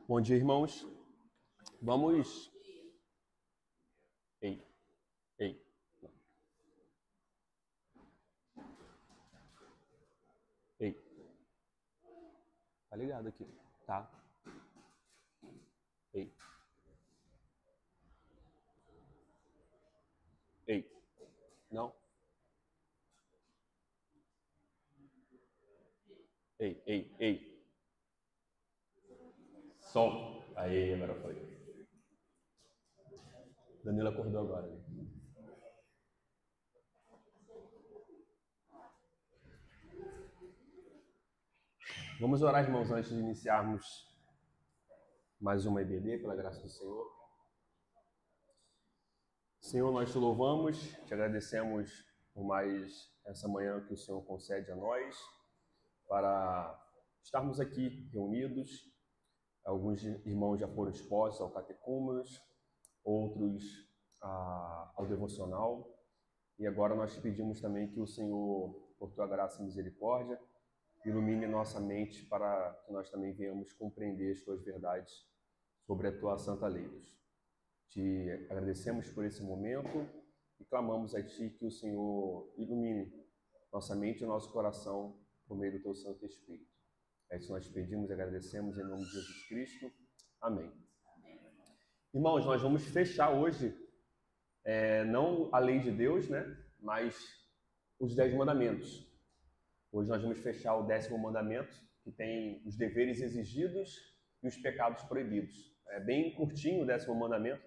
Bom dia, irmãos. Vamos. Ei, ei. Ei. Tá ligado aqui, tá? Ei. Ei. Não? Ei, ei, ei. Som. Aí, agora foi. Danilo acordou agora. Né? Vamos orar, irmãos, antes de iniciarmos mais uma EBD, pela graça do Senhor. Senhor, nós te louvamos, te agradecemos por mais essa manhã que o Senhor concede a nós, para estarmos aqui reunidos. Alguns irmãos já foram expostos ao catecúmenos, outros ao devocional. E agora nós te pedimos também que o Senhor, por tua graça e misericórdia, ilumine nossa mente para que nós também venhamos compreender as tuas verdades sobre a tua santa lei, Deus. Te agradecemos por esse momento e clamamos a ti que o Senhor ilumine nossa mente e nosso coração por meio do teu Santo Espírito. É isso que nós pedimos e agradecemos em nome de Jesus Cristo. Amém. Irmãos, nós vamos fechar hoje, não a lei de Deus, né, mas os 10 mandamentos. Hoje nós vamos fechar o 10º mandamento, que tem os deveres exigidos e os pecados proibidos. É bem curtinho o 10º mandamento,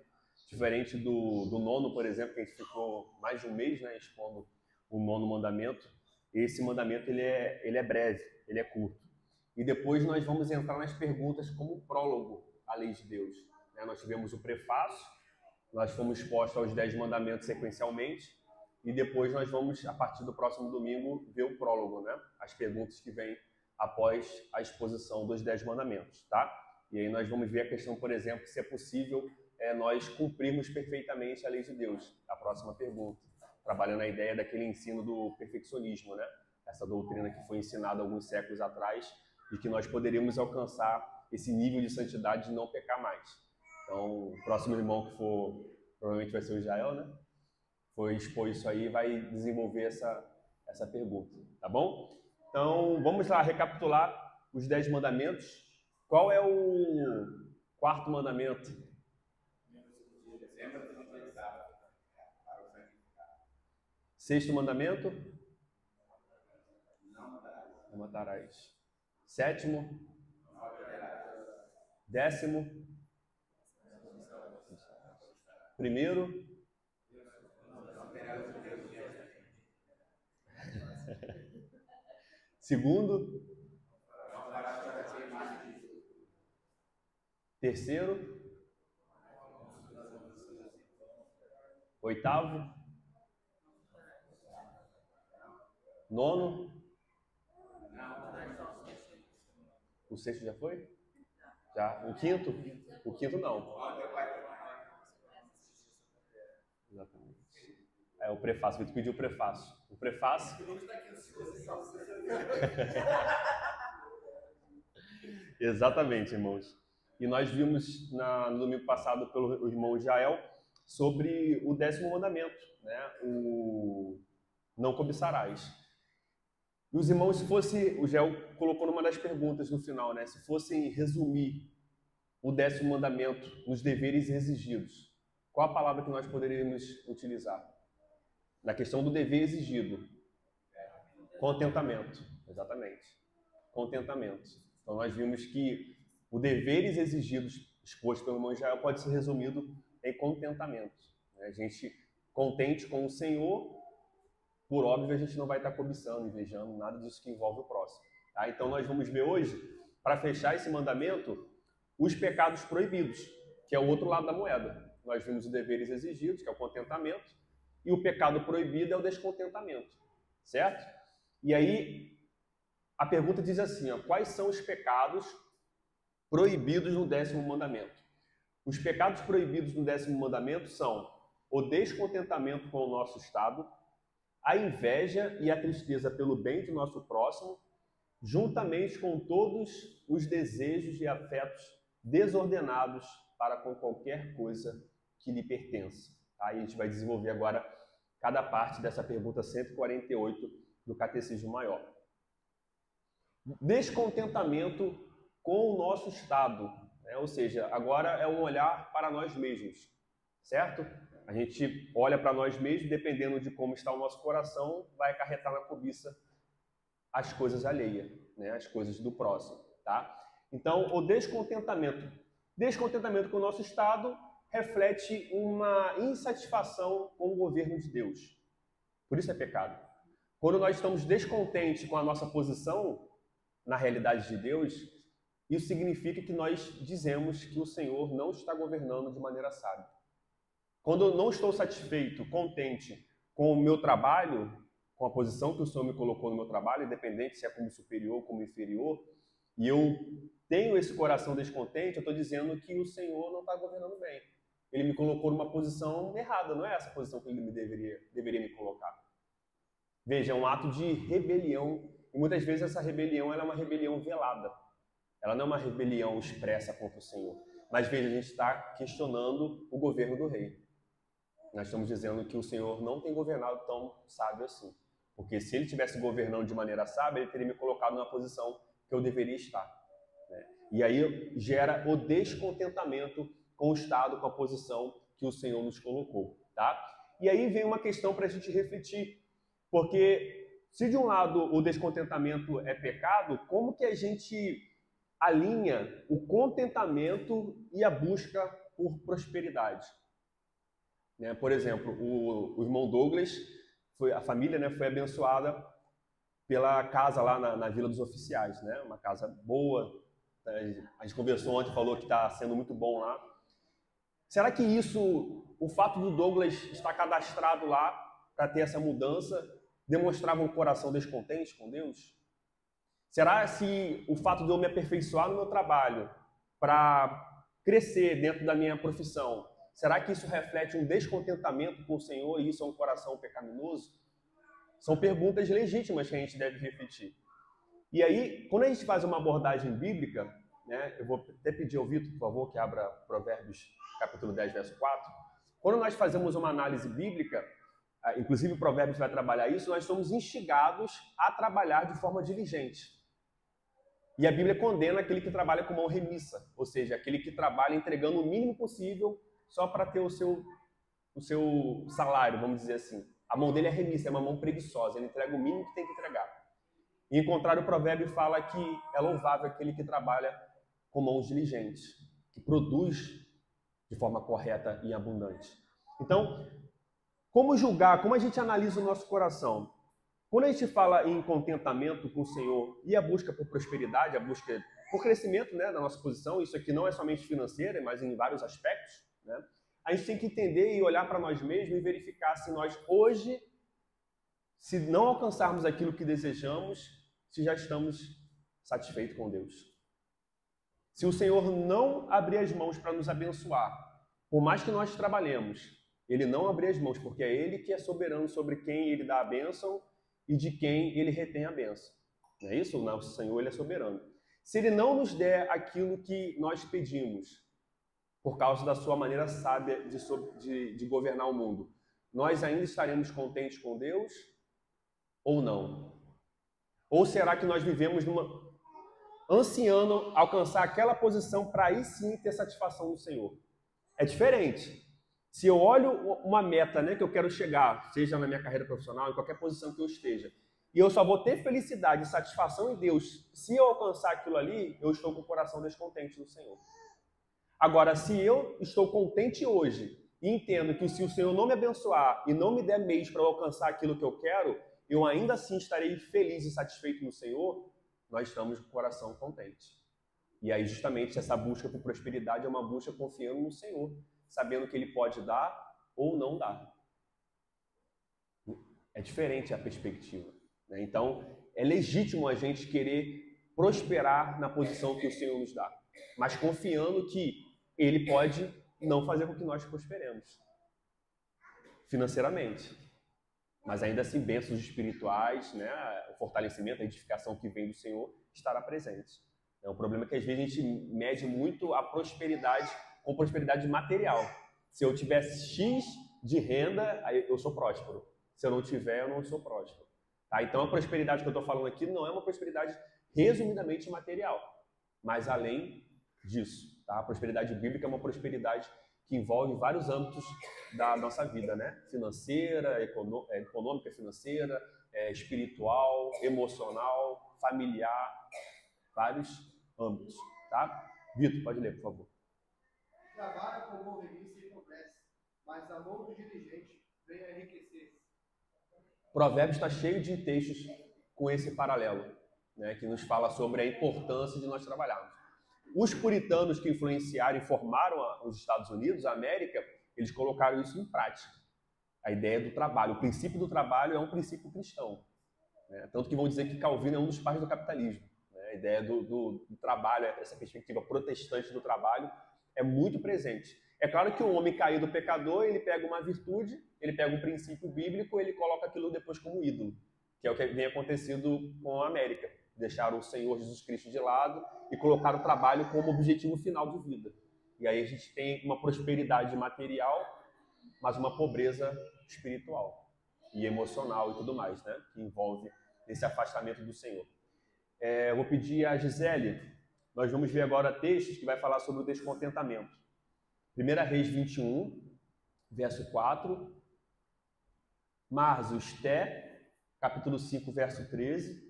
diferente do 9º, por exemplo, que a gente ficou mais de um mês, né, expondo o 9º mandamento. Esse mandamento ele é breve, ele é curto. E depois nós vamos entrar nas perguntas como prólogo à lei de Deus. Nós tivemos o prefácio, nós fomos expostos aos 10 mandamentos sequencialmente, e depois nós vamos, a partir do próximo domingo, ver o prólogo, né? As perguntas que vêm após a exposição dos 10 mandamentos, tá? E aí nós vamos ver a questão, por exemplo, se é possível nós cumprirmos perfeitamente a lei de Deus. A próxima pergunta, trabalhando a ideia daquele ensino do perfeccionismo, né? Essa doutrina que foi ensinada alguns séculos atrás e que nós poderíamos alcançar esse nível de santidade de não pecar mais. Então, o próximo irmão que for, provavelmente vai ser o Israel, né? For expor isso aí, vai desenvolver essa pergunta, tá bom? Então, vamos lá recapitular os 10 mandamentos. Qual é o 4º mandamento? 6º mandamento? Não matarás. 7º? 10º? 1º? 2º? 3º? 8º? 9º? O 6º já foi? Já. O 5º? O 5º não. Exatamente. O prefácio, Vitor pediu o prefácio. O prefácio. Exatamente, irmãos. E nós vimos no domingo passado pelo irmão Jael sobre o 10º mandamento, né? O não cobiçarás. E os irmãos, se fosse, o Jael colocou numa das perguntas no final, né? Se fossem resumir o 10º mandamento nos deveres exigidos, qual a palavra que nós poderíamos utilizar? Na questão do dever exigido. Contentamento. Exatamente. Contentamento. Então nós vimos que o deveres exigidos exposto pelo irmão Israel pode ser resumido em contentamento. A gente contente com o Senhor, por óbvio a gente não vai estar cobiçando, invejando, nada disso que envolve o próximo. Tá? Então nós vamos ver hoje, para fechar esse mandamento, os pecados proibidos, que é o outro lado da moeda. Nós vimos os deveres exigidos, que é o contentamento, e o pecado proibido é o descontentamento, certo? E aí, a pergunta diz assim, quais são os pecados proibidos no 10º mandamento? Os pecados proibidos no 10º mandamento são o descontentamento com o nosso estado, a inveja e a tristeza pelo bem do nosso próximo, juntamente com todos os desejos e afetos desordenados para com qualquer coisa que lhe pertença. Tá? E a gente vai desenvolver agora cada parte dessa pergunta 148 do Catecismo Maior. Descontentamento com o nosso estado, né? Ou seja, agora é um olhar para nós mesmos, certo? A gente olha para nós mesmos, dependendo de como está o nosso coração, vai acarretar na cobiça as coisas alheias, né? As coisas do próximo, tá? Então, o descontentamento com o nosso estado reflete uma insatisfação com o governo de Deus. Por isso é pecado. Quando nós estamos descontentes com a nossa posição na realidade de Deus, isso significa que nós dizemos que o Senhor não está governando de maneira sábia. Quando eu não estou satisfeito, contente com o meu trabalho, com a posição que o Senhor me colocou no meu trabalho, independente se é como superior ou como inferior, e eu tenho esse coração descontente, eu estou dizendo que o Senhor não está governando bem. Ele me colocou numa posição errada, não é essa posição que ele deveria me colocar. Veja, é um ato de rebelião, e muitas vezes essa rebelião ela é uma rebelião velada. Ela não é uma rebelião expressa contra o Senhor. Mas veja, a gente está questionando o governo do rei. Nós estamos dizendo que o Senhor não tem governado tão sábio assim. Porque se ele estivesse governando de maneira sábia, ele teria me colocado numa posição que eu deveria estar. Né? E aí gera o descontentamento com o estado, com a posição que o Senhor nos colocou. Tá? E aí vem uma questão para a gente refletir. Porque se de um lado o descontentamento é pecado, como que a gente alinha o contentamento e a busca por prosperidade? Né? Por exemplo, o irmão Douglas, a família, né, foi abençoada pela casa lá na Vila dos Oficiais, né? Uma casa boa. A gente conversou ontem, falou que está sendo muito bom lá. Será que o fato do Douglas estar cadastrado lá para ter essa mudança, demonstrava um coração descontente com Deus? Será se o fato de eu me aperfeiçoar no meu trabalho para crescer dentro da minha profissão, será que isso reflete um descontentamento com o Senhor e isso é um coração pecaminoso? São perguntas legítimas que a gente deve refletir. E aí, quando a gente faz uma abordagem bíblica, né, eu vou até pedir ao Vitor, por favor, que abra Provérbios capítulo 10, verso 4. Quando nós fazemos uma análise bíblica, inclusive o Provérbios vai trabalhar isso, nós somos instigados a trabalhar de forma diligente. E a Bíblia condena aquele que trabalha com mão remissa, ou seja, aquele que trabalha entregando o mínimo possível só para ter o seu salário, vamos dizer assim. A mão dele é remissa, é uma mão preguiçosa, ele entrega o mínimo que tem que entregar. E, em contrário, o provérbio fala que é louvável aquele que trabalha com mãos diligentes, que produz de forma correta e abundante. Então, como julgar, como a gente analisa o nosso coração? Quando a gente fala em contentamento com o Senhor e a busca por prosperidade, a busca por crescimento, né, na nossa posição, isso aqui não é somente financeira, mas em vários aspectos, né, a gente tem que entender e olhar para nós mesmos e verificar se nós hoje, se não alcançarmos aquilo que desejamos, se já estamos satisfeitos com Deus. Se o Senhor não abrir as mãos para nos abençoar, por mais que nós trabalhemos, Ele não abrir as mãos, porque é Ele que é soberano sobre quem Ele dá a bênção e de quem Ele retém a bênção. Não é isso? O nosso Senhor, Ele é soberano. Se Ele não nos der aquilo que nós pedimos, por causa da sua maneira sábia de governar o mundo, nós ainda estaremos contentes com Deus ou não? Ou será que nós vivemos ansiando alcançar aquela posição para aí sim ter satisfação no Senhor? É diferente. Se eu olho uma meta, né, que eu quero chegar, seja na minha carreira profissional, em qualquer posição que eu esteja, e eu só vou ter felicidade e satisfação em Deus se eu alcançar aquilo ali, eu estou com o coração descontente no Senhor. Agora, se eu estou contente hoje e entendo que se o Senhor não me abençoar e não me der meios para eu alcançar aquilo que eu quero, eu ainda assim estarei feliz e satisfeito no Senhor, nós estamos com o coração contente. E aí, justamente, essa busca por prosperidade é uma busca confiando no Senhor, sabendo que Ele pode dar ou não dar. É diferente a perspectiva, né? Então, é legítimo a gente querer prosperar na posição que o Senhor nos dá, mas confiando que Ele pode não fazer com que nós prosperemos financeiramente. Mas ainda assim, bênçãos espirituais, né, o fortalecimento, a edificação que vem do Senhor estará presente. O problema é que às vezes a gente mede muito a prosperidade com prosperidade material. Se eu tivesse X de renda, aí eu sou próspero. Se eu não tiver, eu não sou próspero. Tá? Então a prosperidade que eu estou falando aqui não é uma prosperidade resumidamente material, mas além disso. Tá? A prosperidade bíblica é uma prosperidade que envolve vários âmbitos da nossa vida, né? Financeira, econômica, financeira, espiritual, emocional, familiar, vários âmbitos, tá? Vitor, pode ler, por favor. Trabalha com morrerice e empobrece, mas a mão do diligente vem a enriquecer-se. Provérbios está cheio de textos com esse paralelo, né, que nos fala sobre a importância de nós trabalharmos. Os puritanos que influenciaram e formaram os Estados Unidos, a América, eles colocaram isso em prática. A ideia do trabalho, o princípio do trabalho é um princípio cristão. Né? Tanto que vão dizer que Calvino é um dos pais do capitalismo. Né? A ideia do trabalho, essa perspectiva protestante do trabalho, é muito presente. É claro que o homem caído pecador, ele pega uma virtude, ele pega um princípio bíblico, ele coloca aquilo depois como ídolo, que é o que vem acontecendo com a América. Deixaram o Senhor Jesus Cristo de lado e colocaram o trabalho como objetivo final de vida. E aí a gente tem uma prosperidade material, mas uma pobreza espiritual e emocional e tudo mais, né? Que envolve esse afastamento do Senhor. Eu vou pedir a Gisele, nós vamos ver agora textos que vai falar sobre o descontentamento. 1 Reis 21, verso 4. Marzo, Esté, capítulo 5, verso 13.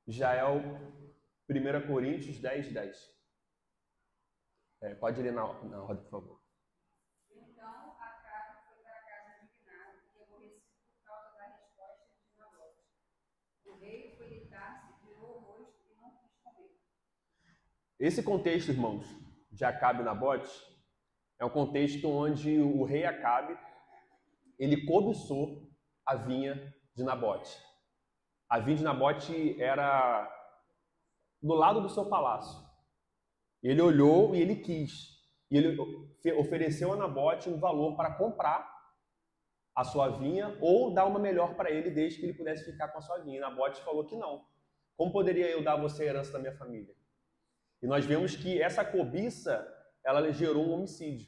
Jael, 1 Coríntios 10, 10. Pode ler na ordem, por favor. Então Acabe foi para casa indignado e aborrecido por causa da resposta de Nabote. O rei foi deitar-se, virou o rosto e não quis comer. Esse contexto, irmãos, de Acabe e Nabote, é um contexto onde o rei Acabe, ele cobiçou a vinha de Nabote. A vinha de Nabote era do lado do seu palácio. Ele olhou e ele quis. E ele ofereceu a Nabote um valor para comprar a sua vinha ou dar uma melhor para ele, desde que ele pudesse ficar com a sua vinha. E Nabote falou que não. Como poderia eu dar a você a herança da minha família? E nós vemos que essa cobiça, ela gerou um homicídio.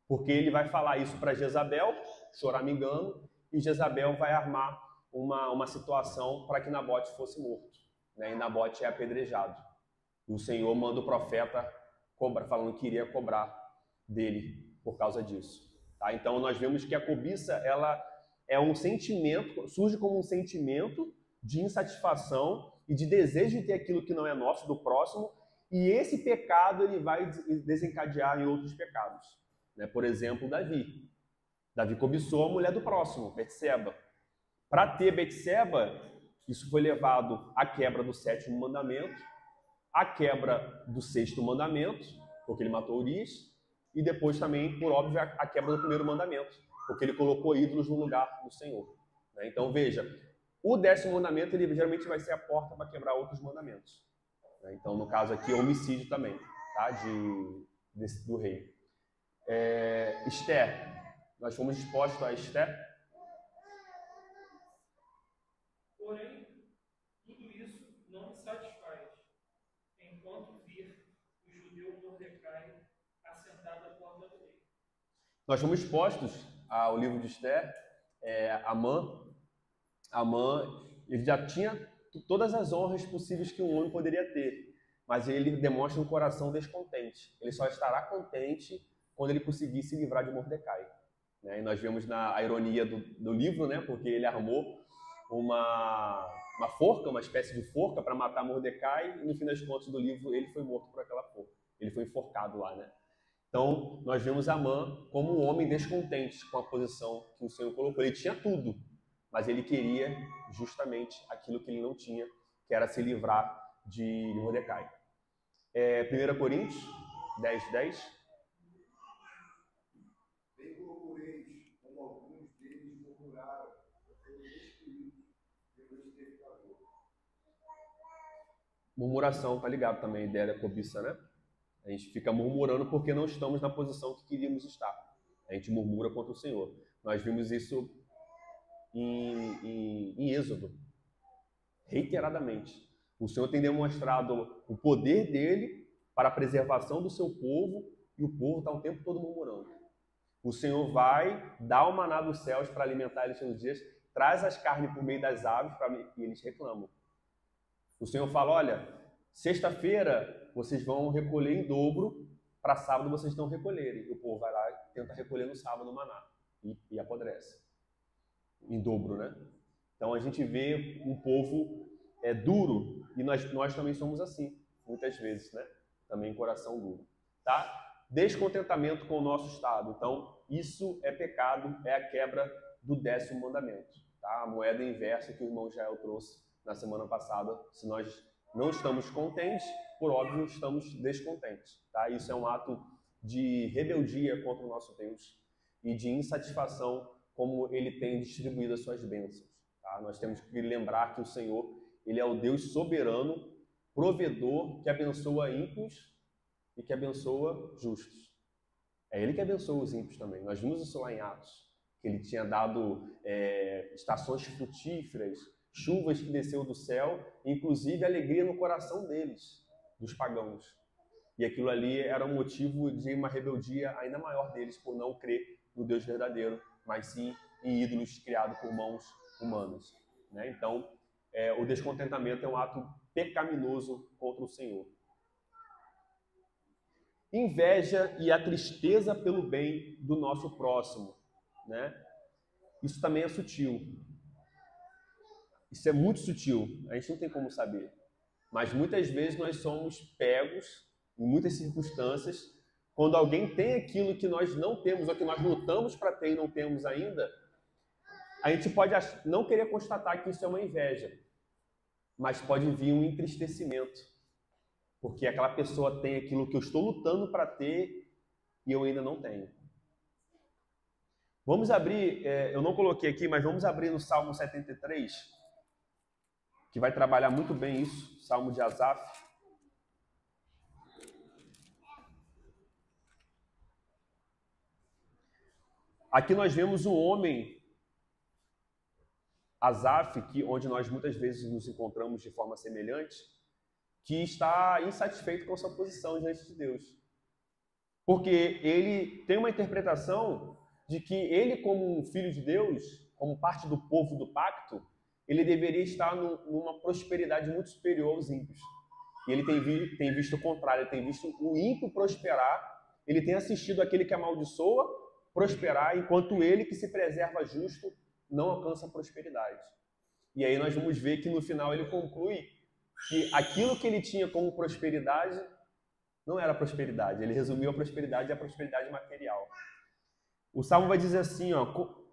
Porque ele vai falar isso para Jezabel, choramingando, e Jezabel vai armar uma situação para que Nabote fosse morto. Né? E Nabote é apedrejado. E o Senhor manda o profeta falando que iria cobrar dele por causa disso. Tá? Então nós vemos que a cobiça, ela é um sentimento, surge como um sentimento de insatisfação e de desejo de ter aquilo que não é nosso, do próximo, e esse pecado ele vai desencadear em outros pecados. Né? Por exemplo, Davi. Davi cobiçou a mulher do próximo, Betseba. Para ter Betseba, isso foi levado à quebra do 7º mandamento, à quebra do 6º mandamento, porque ele matou Urias, e depois também, por óbvio, a quebra do 1º mandamento, porque ele colocou ídolos no lugar do Senhor. Né? Então, veja, o 10º mandamento, ele geralmente vai ser a porta para quebrar outros mandamentos. Né? Então, no caso aqui, é homicídio também, tá? Do rei. Esté, nós fomos expostos a Esté. Porém, tudo isso não me satisfaz, enquanto vir o judeu Mordecai assentado à porta do rei. Nós fomos expostos ao livro de Esté. Amã, ele já tinha todas as honras possíveis que um homem poderia ter, mas ele demonstra um coração descontente. Ele só estará contente quando ele conseguir se livrar de Mordecai. Né? E nós vemos a ironia do livro, né? Porque ele armou uma forca, uma espécie de forca para matar Mordecai, e no fim das contas do livro ele foi morto por aquela forca. Ele foi enforcado lá, né? Então, nós vemos Amã como um homem descontente com a posição que o Senhor colocou. Ele tinha tudo, mas ele queria justamente aquilo que ele não tinha, que era se livrar de Mordecai. 1 Coríntios 10, 10. Bem murmureis, como alguns deles murmuraram, pelo espírito, pelo exterminador. Murmuração, tá ligado também a ideia da cobiça, né? A gente fica murmurando porque não estamos na posição que queríamos estar. A gente murmura contra o Senhor. Nós vimos isso em Êxodo, reiteradamente. O Senhor tem demonstrado o poder dele para a preservação do seu povo, e o povo está o tempo todo murmurando. O Senhor vai dar o maná dos céus para alimentar eles nos dias, traz as carnes por meio das aves e eles reclamam. O Senhor fala, olha, sexta-feira vocês vão recolher em dobro, para sábado vocês não recolherem. E o povo vai lá e tenta recolher no sábado o maná e apodrece. Em dobro, né? Então a gente vê um povo duro, e nós também somos assim, muitas vezes, né? Também coração duro. Tá? Descontentamento com o nosso estado. Então, isso é pecado, é a quebra do 10º mandamento. Tá? A moeda inversa que o irmão Jael trouxe na semana passada. Se nós não estamos contentes, por óbvio, estamos descontentes. Tá? Isso é um ato de rebeldia contra o nosso Deus e de insatisfação como ele tem distribuído as suas bênçãos. Tá? Nós temos que lembrar que o Senhor, ele é o Deus soberano, provedor, que abençoa ímpios e que abençoa justos. É ele que abençoa os ímpios também. Nós vimos isso lá em Atos, que ele tinha dado estações frutíferas, chuvas que desceu do céu, inclusive alegria no coração deles, dos pagãos. E aquilo ali era um motivo de uma rebeldia ainda maior deles por não crer no Deus verdadeiro, mas sim em ídolos criados por mãos humanas. Né? Então, o descontentamento é um ato pecaminoso contra o Senhor. Inveja e a tristeza pelo bem do nosso próximo, né? Isso também é sutil. Isso é muito sutil, a gente não tem como saber. Mas muitas vezes nós somos pegos, em muitas circunstâncias, quando alguém tem aquilo que nós não temos, ou que nós lutamos para ter e não temos ainda, a gente pode não querer constatar que isso é uma inveja, mas pode vir um entristecimento. Porque aquela pessoa tem aquilo que eu estou lutando para ter e eu ainda não tenho. Vamos abrir, eu não coloquei aqui, mas vamos abrir no Salmo 73, que vai trabalhar muito bem isso, Salmo de Asaf. Aqui nós vemos um homem, Asaf, onde nós muitas vezes nos encontramos de forma semelhante, que está insatisfeito com sua posição diante de Deus. Porque ele tem uma interpretação de que ele, como um filho de Deus, como parte do povo do pacto, ele deveria estar numa prosperidade muito superior aos ímpios. E ele tem visto o contrário, ele tem visto o ímpio prosperar, ele tem assistido aquele que amaldiçoa prosperar, enquanto ele que se preserva justo não alcança a prosperidade. E aí nós vamos ver que no final ele conclui que aquilo que ele tinha como prosperidade não era prosperidade. Ele resumiu a prosperidade material. O Salmo vai dizer assim,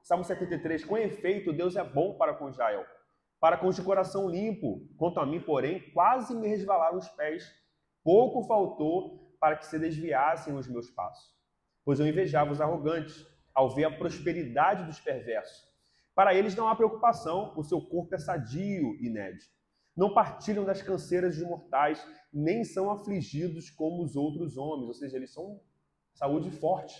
Salmo 73, com efeito, Deus é bom para com Israel, para com os de coração limpo. Quanto a mim, porém, quase me resvalaram os pés. Pouco faltou para que se desviassem os meus passos. Pois eu invejava os arrogantes, ao ver a prosperidade dos perversos. Para eles não há preocupação, o seu corpo é sadio e inédito. Não partilham das canseiras dos mortais, nem são afligidos como os outros homens, ou seja, eles são saúde forte.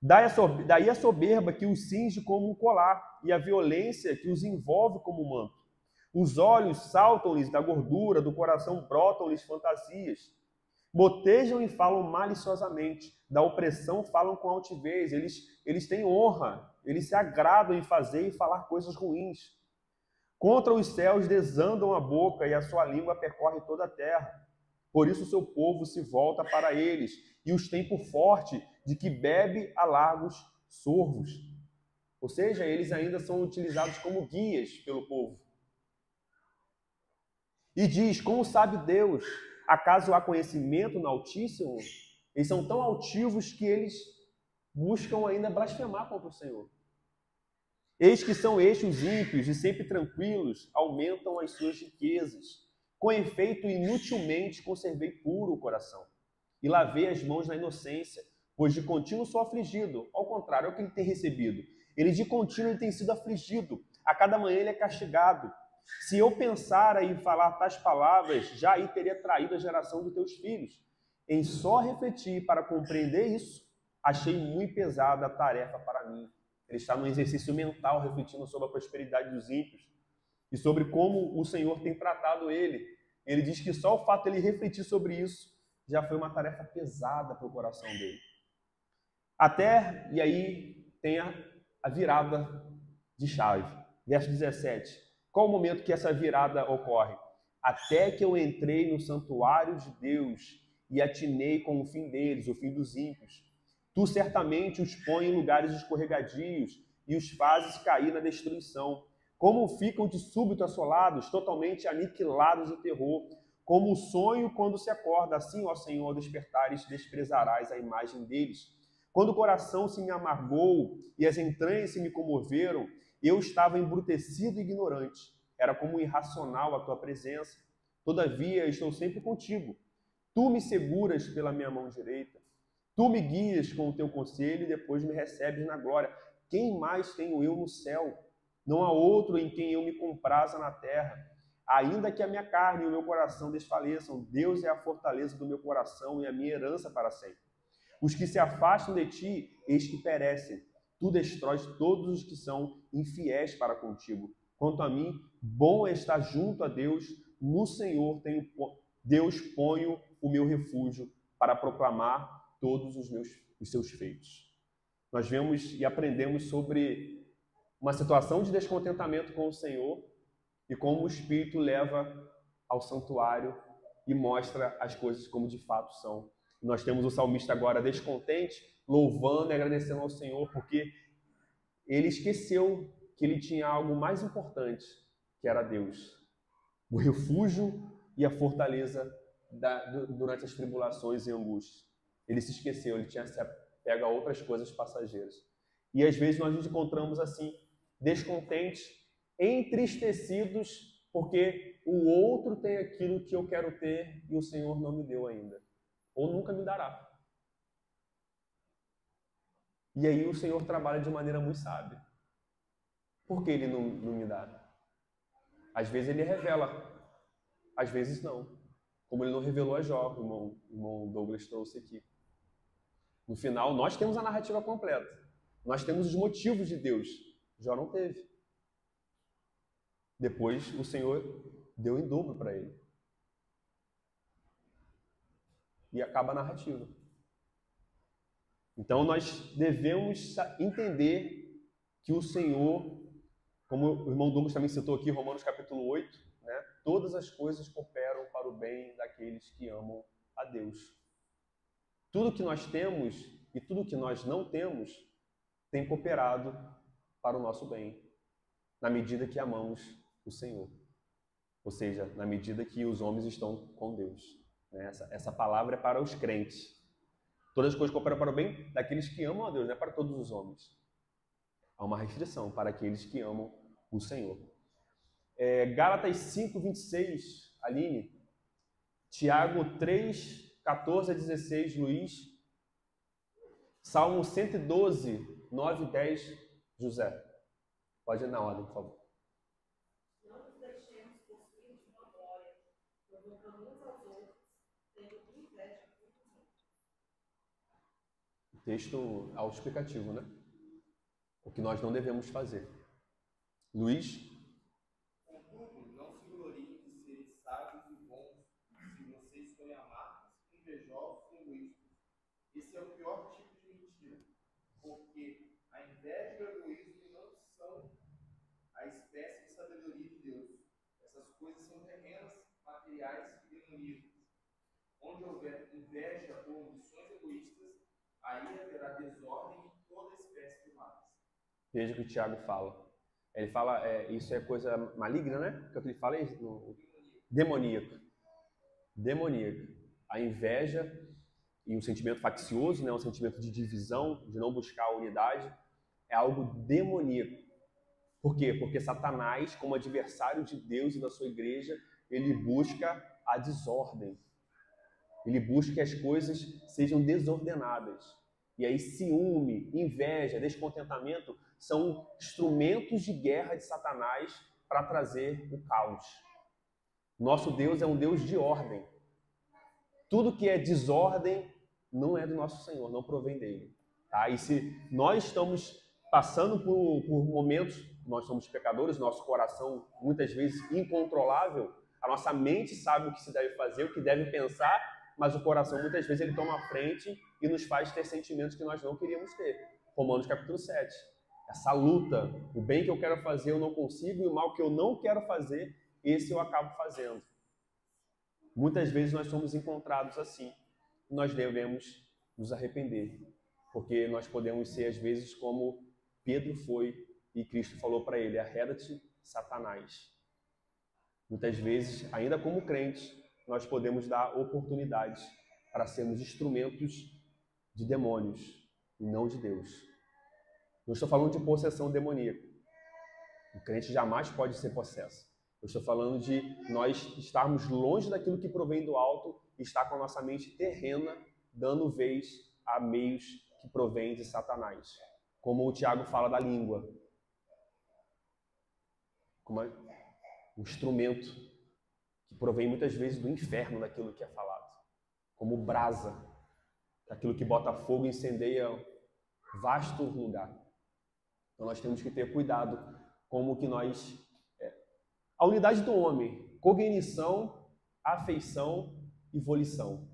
Daí a soberba que os cinge como um colar, e a violência que os envolve como um manto. Os olhos saltam-lhes da gordura, do coração brotam-lhes fantasias. Motejam e falam maliciosamente, da opressão falam com altivez, eles têm honra, eles se agradam em fazer e falar coisas ruins. Contra os céus desandam a boca e a sua língua percorre toda a terra. Por isso o seu povo se volta para eles e os tem por forte de que bebe a largos sorvos. Ou seja, eles ainda são utilizados como guias pelo povo. E diz, como sabe Deus? Acaso há conhecimento no Altíssimo? Eles são tão altivos que eles buscam ainda blasfemar contra o Senhor. Eis que são estes os ímpios e sempre tranquilos, aumentam as suas riquezas. Com efeito, inutilmente conservei puro o coração e lavei as mãos na inocência, pois de contínuo sou afligido. Ao contrário, é o que ele tem recebido. Ele de contínuo tem sido afligido. A cada manhã ele é castigado. Se eu pensara em falar tais palavras, já aí teria traído a geração dos teus filhos. Em só refletir para compreender isso, achei muito pesada a tarefa para mim. Ele está num exercício mental, refletindo sobre a prosperidade dos ímpios. e sobre como o Senhor tem tratado ele. Ele diz que só o fato de ele refletir sobre isso já foi uma tarefa pesada para o coração dele. E aí tem a virada de chave. Verso 17. Qual o momento que essa virada ocorre? Até que eu entrei no santuário de Deus e atinei com o fim deles, o fim dos ímpios. Tu certamente os põe em lugares escorregadios e os fazes cair na destruição. Como ficam de súbito assolados, totalmente aniquilados de terror. Como o sonho quando se acorda, assim, ó Senhor, despertares, desprezarás a imagem deles. Quando o coração se me amargou e as entranhas se me comoveram, eu estava embrutecido e ignorante. Era como irracional a tua presença. Todavia, estou sempre contigo. Tu me seguras pela minha mão direita. Tu me guias com o teu conselho e depois me recebes na glória. Quem mais tenho eu no céu? Não há outro em quem eu me compraza na terra. Ainda que a minha carne e o meu coração desfaleçam, Deus é a fortaleza do meu coração e a minha herança para sempre. Os que se afastam de ti, eis que perecem. Tu destróis todos os que são infiéis para contigo. Quanto a mim, bom é estar junto a Deus. No Senhor Deus ponho o meu refúgio para proclamar todos os seus feitos. Nós vemos e aprendemos sobre uma situação de descontentamento com o Senhor e como o Espírito leva ao santuário e mostra as coisas como de fato são. Nós temos o salmista agora descontente, louvando e agradecendo ao Senhor, porque ele esqueceu que ele tinha algo mais importante, que era Deus. O refúgio e a fortaleza durante as tribulações e angústias. Ele se esqueceu, ele tinha se apego a outras coisas passageiras. E às vezes nós nos encontramos assim, descontentes, entristecidos, porque o outro tem aquilo que eu quero ter e o Senhor não me deu ainda. Ou nunca me dará. E aí o Senhor trabalha de maneira muito sábia. Por que Ele não me dá? Às vezes Ele revela, às vezes não. Como Ele não revelou a Jó, o irmão Douglas trouxe aqui. No final, nós temos a narrativa completa. Nós temos os motivos de Deus. Jó não teve. Depois o Senhor deu em dobro para ele. E acaba a narrativa. Então nós devemos entender que o Senhor, como o irmão Douglas também citou aqui, Romanos capítulo 8, né? Todas as coisas cooperam para o bem daqueles que amam a Deus. Tudo que nós temos e tudo que nós não temos tem cooperado para o nosso bem, na medida que amamos o Senhor. Ou seja, na medida que os homens estão com Deus. Essa palavra é para os crentes. Todas as coisas cooperam para o bem daqueles que amam a Deus, não é para todos os homens. Há uma restrição para aqueles que amam o Senhor. Gálatas 5:26, Aline. Tiago 3:14-16, Luiz. Salmo 112, 9 e 10, José. Pode ir na ordem, por favor. Não nos deixemos possuir de uma glória, provocando uns aos outros, tendo inveja uns dos outros. Texto autoexplicativo, né? O que nós não devemos fazer. Luiz? Contudo, não se gloriem de serem sábios e bons, se vocês forem amargos, invejosos e egoístas. Esse é o pior tipo de mentira, porque a inveja e o egoísmo não são a espécie de sabedoria de Deus. Essas coisas são terrenas, materiais e demoníacas. Onde houver inveja ou ambições egoístas, aí haverá desordem e toda espécie de males. Veja o que o Tiago fala. Ele fala, isso é coisa maligna, né? O que ele fala é demoníaco. Demoníaco. A inveja e um sentimento faccioso, né? Um sentimento de divisão, de não buscar a unidade, é algo demoníaco. Por quê? Porque Satanás, como adversário de Deus e da sua igreja, ele busca a desordem. Ele busca que as coisas sejam desordenadas. E aí ciúme, inveja, descontentamento são instrumentos de guerra de Satanás para trazer o caos. Nosso Deus é um Deus de ordem. Tudo que é desordem não é do nosso Senhor, não provém dele. Tá? E se nós estamos passando por momentos nós somos pecadores, nosso coração muitas vezes incontrolável, a nossa mente sabe o que se deve fazer, o que deve pensar, mas o coração muitas vezes ele toma a frente e nos faz ter sentimentos que nós não queríamos ter. Romanos capítulo 7. Essa luta, o bem que eu quero fazer eu não consigo e o mal que eu não quero fazer, esse eu acabo fazendo. Muitas vezes nós somos encontrados assim. Nós devemos nos arrepender, porque nós podemos ser às vezes como Pedro foi e Cristo falou para ele: arreda-te, Satanás. Muitas vezes, ainda como crentes, nós podemos dar oportunidades para sermos instrumentos de demônios e não de Deus. Não estou falando de possessão demoníaca. O crente jamais pode ser possesso. Eu estou falando de nós estarmos longe daquilo que provém do alto e estar com a nossa mente terrena, dando vez a meios que provém de Satanás. Como o Tiago fala da língua. Como um instrumento que provém muitas vezes do inferno daquilo que é falado. Como brasa, aquilo que bota fogo e incendeia vasto lugar. Então nós temos que ter cuidado como que nós... A unidade do homem, cognição, afeição e volição.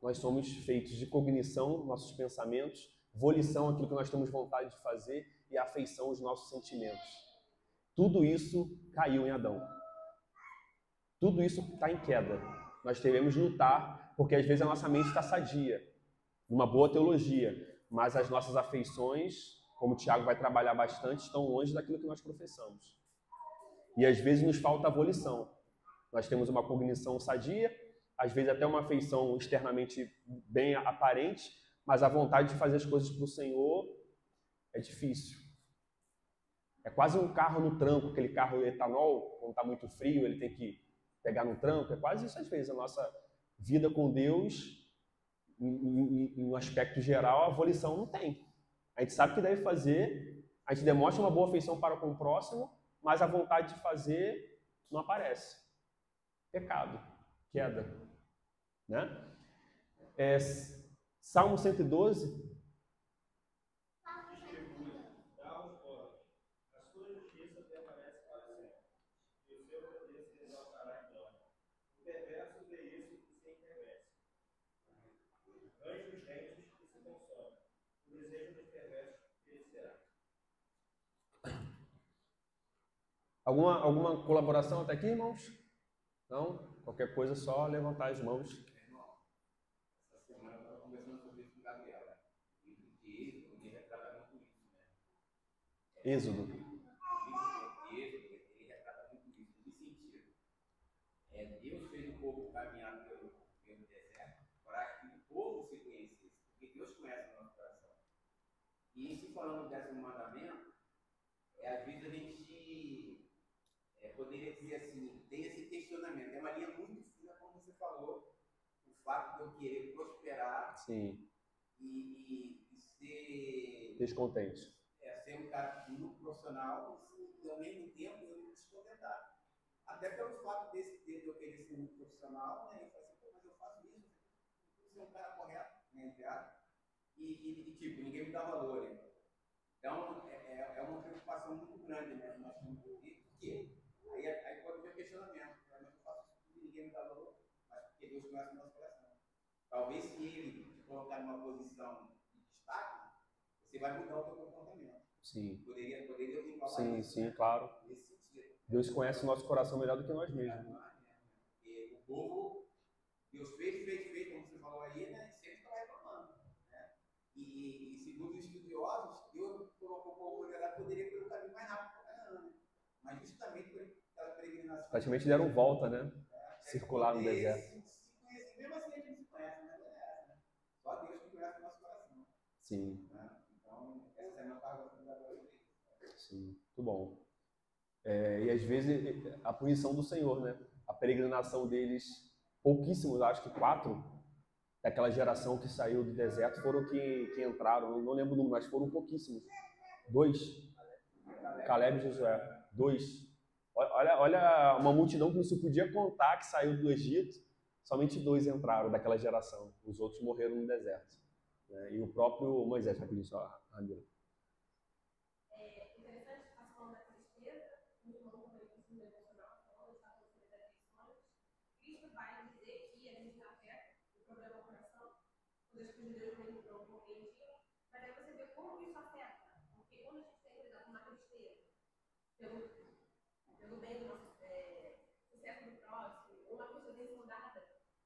Nós somos feitos de cognição, nossos pensamentos, volição, aquilo que nós temos vontade de fazer, e afeição, os nossos sentimentos. Tudo isso caiu em Adão. Tudo isso está em queda. Nós devemos lutar, porque às vezes a nossa mente está sadia, numa boa teologia, mas as nossas afeições, como o Tiago vai trabalhar bastante, estão longe daquilo que nós professamos. E às vezes nos falta a volição. Nós temos uma cognição sadia, às vezes até uma afeição externamente bem aparente, mas a vontade de fazer as coisas para o Senhor é difícil. É quase um carro no tranco, aquele carro etanol, quando está muito frio, ele tem que pegar no tranco. É quase isso às vezes. A nossa vida com Deus, em um aspecto geral, a volição não tem. A gente sabe o que deve fazer, a gente demonstra uma boa afeição para com o próximo, mas a vontade de fazer não aparece. Pecado, queda. Né? Salmo 112. Alguma colaboração até aqui, irmãos? Não? Qualquer coisa, só levantar as mãos. Essa semana eu estava conversando sobre isso com o Gabriel. O livro de Êxodo, ele retrata muito isso, né? Êxodo. O livro de Êxodo, ele retrata muito isso. Em que sentido? Deus fez o povo caminhar pelo deserto para que o povo se conhecesse, porque Deus conhece o nosso coração. E em se falando do 10º mandamento, às vezes a gente poderia dizer assim, tem esse questionamento, é uma linha muito fina, como você falou, o fato de eu querer prosperar. Sim. E ser descontente. Ser um cara muito profissional e ao mesmo tempo eu me descontentar. Até pelo fato de eu querer ser muito profissional, né? Eu falo assim, mas eu faço isso, eu ser um cara correto, né? E tipo, ninguém me dá valor, né? Então, é uma preocupação muito grande, né? Nós temos que ver por quê? Aí pode ter questionamento. Mas eu faço isso e ninguém me dá valor, mas porque Deus conhece o nosso coração. Talvez se ele te colocar numa posição de destaque, você vai mudar o seu comportamento. Sim. Poderia falar sim, isso, sim, né? claro. Nesse sentido. Deus conhece o nosso coração melhor do que nós mesmos. Porque o povo, Deus fez, como você falou aí, né? Sempre está reclamando. Né? E segundo os estudiosos, Deus colocou o povo poderia pelo caminho mais rápido para Canaã, né? Mas justamente por aquela peregrinação. Praticamente deram volta, né? Circular no deserto. Mesmo assim a gente se conhece, né? Só Deus que conhece o nosso coração. Sim. Né? Então, essa é a minha palavra da glória. Sim, muito bom. E às vezes a punição do Senhor, né? A peregrinação deles, pouquíssimos, acho que 4 daquela geração que saiu do deserto foram que entraram, não lembro o número, mas foram pouquíssimos. 2. Caleb e Josué. 2. Olha uma multidão que não se podia contar que saiu do Egito, somente 2 entraram daquela geração. Os outros morreram no deserto. Né? E o próprio Moisés, rapidinho só, Ramiro. Interessante, pelo bem do nosso sucesso do próximo, uma coisa bem saudável,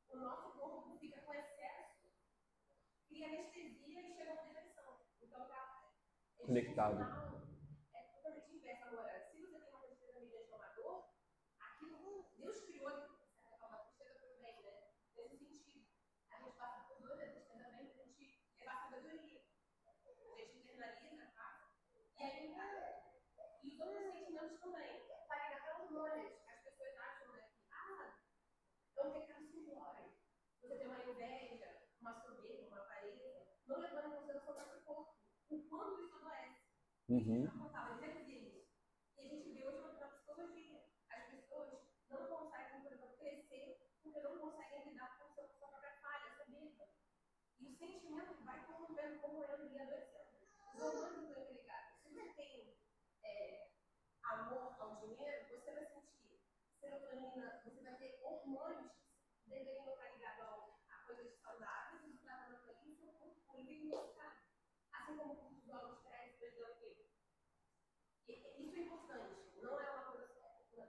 o nosso corpo fica com excesso, cria anestesia e chega a uma depressão. Então, Conectado. É totalmente inverso. Agora, se você tem uma tristeza mediante uma dor, aquilo Deus criou de certa forma, a tristeza pelo bem, né? Nesse sentido, a gente passa por dor, a tristeza bem para a gente levar a sabedoria. A gente internaliza, passa. E aí, e os outros sentimentos também. Para ligar para hormônios, as pessoas acham, né, que é um pecado simplório. Você tem uma inveja, uma soberba, uma avareza, não levando em consideração o próprio corpo. O quanto isso adoece. Uhum. Eu já dizia isso. E a gente vê hoje na psicologia. As pessoas não conseguem, por exemplo, crescer porque não conseguem lidar com a sua própria falha, soberba. E o sentimento vai corroendo e adoecendo. Os hormônios estão interligados. Se você tem amor ao dinheiro, você vai sentir serotonina, você vai ter hormônios que deveriam estar ligados a coisas saudáveis e tratando com isso, o corpo fica inocitado. Assim como o cortisol, o estresse, por exemplo. Isso é importante. Não é uma coisa